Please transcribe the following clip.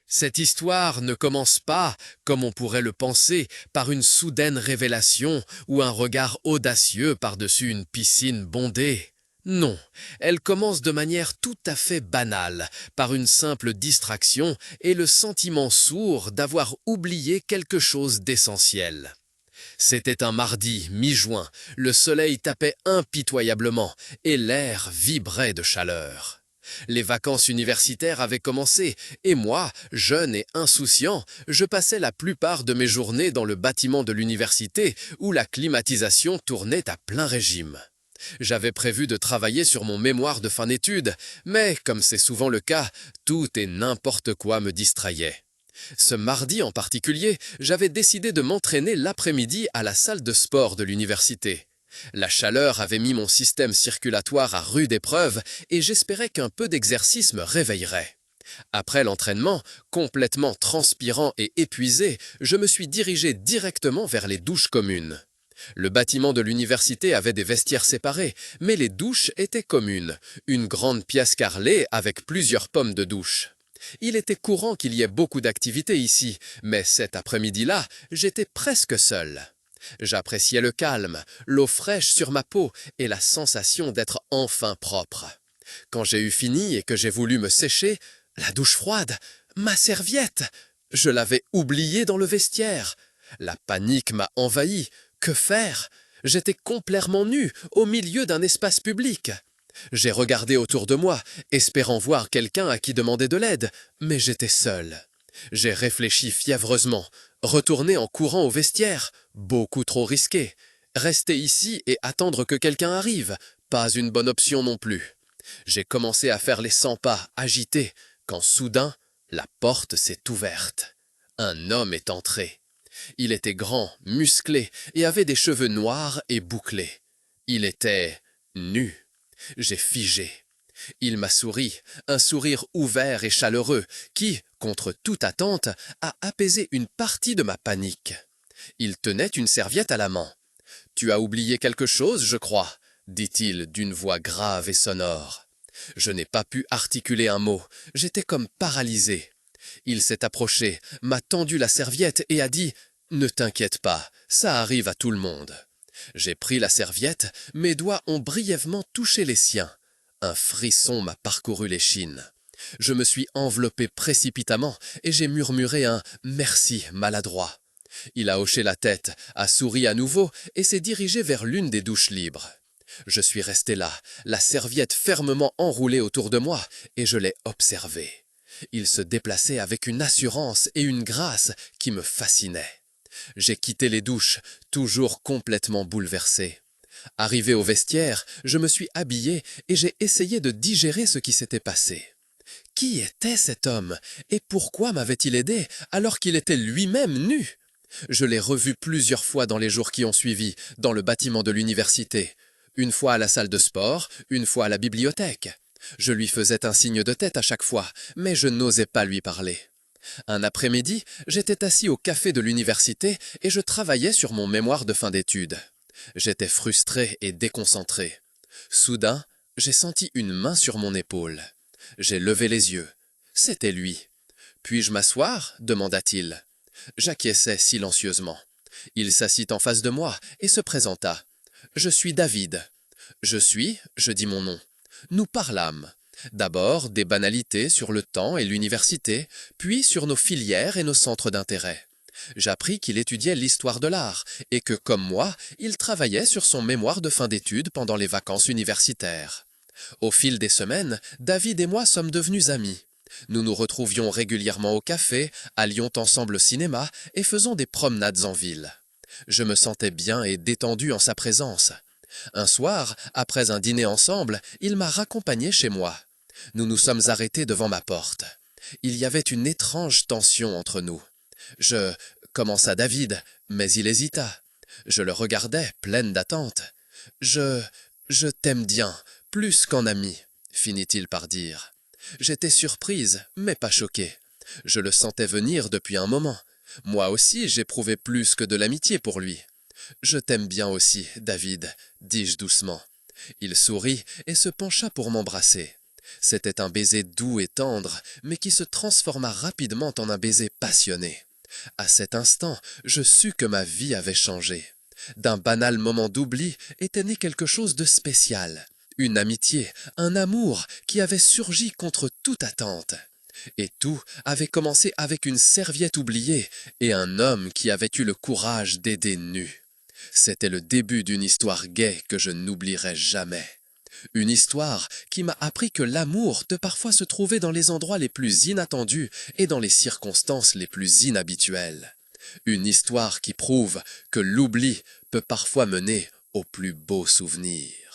Cette histoire ne commence pas, comme on pourrait le penser, par une soudaine révélation ou un regard audacieux par-dessus une piscine bondée. Non, elle commence de manière tout à fait banale, par une simple distraction et le sentiment sourd d'avoir oublié quelque chose d'essentiel. C'était un mardi, mi-juin, le soleil tapait impitoyablement et l'air vibrait de chaleur. Les vacances universitaires avaient commencé et moi, jeune et insouciant, je passais la plupart de mes journées dans le bâtiment de l'université où la climatisation tournait à plein régime. J'avais prévu de travailler sur mon mémoire de fin d'études, mais comme c'est souvent le cas, tout et n'importe quoi me distrayait. Ce mardi en particulier, j'avais décidé de m'entraîner l'après-midi à la salle de sport de l'université. La chaleur avait mis mon système circulatoire à rude épreuve et j'espérais qu'un peu d'exercice me réveillerait. Après l'entraînement, complètement transpirant et épuisé, je me suis dirigé directement vers les douches communes. Le bâtiment de l'université avait des vestiaires séparés, mais les douches étaient communes, une grande pièce carrelée avec plusieurs pommes de douche. Il était courant qu'il y ait beaucoup d'activités ici, mais cet après-midi-là, j'étais presque seul. J'appréciais le calme, l'eau fraîche sur ma peau et la sensation d'être enfin propre. Quand j'ai eu fini et que j'ai voulu me sécher, la douche froide, ma serviette, je l'avais oubliée dans le vestiaire. La panique m'a envahi. Que faire? J'étais complètement nu, au milieu d'un espace public. J'ai regardé autour de moi, espérant voir quelqu'un à qui demander de l'aide, mais j'étais seul. J'ai réfléchi fiévreusement, retourner en courant au vestiaire, beaucoup trop risqué. Rester ici et attendre que quelqu'un arrive, pas une bonne option non plus. J'ai commencé à faire les 100 pas, agité, quand soudain, la porte s'est ouverte. Un homme est entré. Il était grand, musclé et avait des cheveux noirs et bouclés. Il était nu. J'ai figé. Il m'a souri, un sourire ouvert et chaleureux qui, contre toute attente, a apaisé une partie de ma panique. Il tenait une serviette à la main. « Tu as oublié quelque chose, je crois » dit-il d'une voix grave et sonore. Je n'ai pas pu articuler un mot, j'étais comme paralysé. Il s'est approché, m'a tendu la serviette et a dit « Ne t'inquiète pas, ça arrive à tout le monde ». J'ai pris la serviette, mes doigts ont brièvement touché les siens. Un frisson m'a parcouru l'échine. Je me suis enveloppé précipitamment et j'ai murmuré un « merci » maladroit. Il a hoché la tête, a souri à nouveau et s'est dirigé vers l'une des douches libres. Je suis resté là, la serviette fermement enroulée autour de moi, et je l'ai observé. Il se déplaçait avec une assurance et une grâce qui me fascinaient. J'ai quitté les douches, toujours complètement bouleversé. Arrivé au vestiaire, je me suis habillé et j'ai essayé de digérer ce qui s'était passé. Qui était cet homme et pourquoi m'avait-il aidé alors qu'il était lui-même nu? Je l'ai revu plusieurs fois dans les jours qui ont suivi, dans le bâtiment de l'université. Une fois à la salle de sport, une fois à la bibliothèque. Je lui faisais un signe de tête à chaque fois, mais je n'osais pas lui parler. Un après-midi, j'étais assis au café de l'université et je travaillais sur mon mémoire de fin d'études. J'étais frustré et déconcentré. Soudain, j'ai senti une main sur mon épaule. J'ai levé les yeux. C'était lui. « Puis-je m'asseoir » demanda-t-il. J'acquiesçai silencieusement. Il s'assit en face de moi et se présenta. « Je suis David. » « je dis mon nom. Nous parlâmes. D'abord des banalités sur le temps et l'université, puis sur nos filières et nos centres d'intérêt. J'appris qu'il étudiait l'histoire de l'art et que, comme moi, il travaillait sur son mémoire de fin d'études pendant les vacances universitaires. Au fil des semaines, David et moi sommes devenus amis. Nous nous retrouvions régulièrement au café, allions ensemble au cinéma et faisions des promenades en ville. Je me sentais bien et détendu en sa présence. Un soir, après un dîner ensemble, il m'a raccompagné chez moi. Nous nous sommes arrêtés devant ma porte. Il y avait une étrange tension entre nous. Je commença David, mais il hésita. Je le regardais, pleine d'attente. Je t'aime bien, plus qu'en ami, finit-il par dire. J'étais surprise, mais pas choquée. Je le sentais venir depuis un moment. Moi aussi, j'éprouvais plus que de l'amitié pour lui. « Je t'aime bien aussi, David, dis-je doucement. Il sourit et se pencha pour m'embrasser. C'était un baiser doux et tendre, mais qui se transforma rapidement en un baiser passionné. À cet instant, je sus que ma vie avait changé. D'un banal moment d'oubli était né quelque chose de spécial. Une amitié, un amour qui avait surgi contre toute attente. Et tout avait commencé avec une serviette oubliée et un homme qui avait eu le courage d'aider nu. C'était le début d'une histoire gaie que je n'oublierai jamais. Une histoire qui m'a appris que l'amour peut parfois se trouver dans les endroits les plus inattendus et dans les circonstances les plus inhabituelles. Une histoire qui prouve que l'oubli peut parfois mener aux plus beaux souvenirs.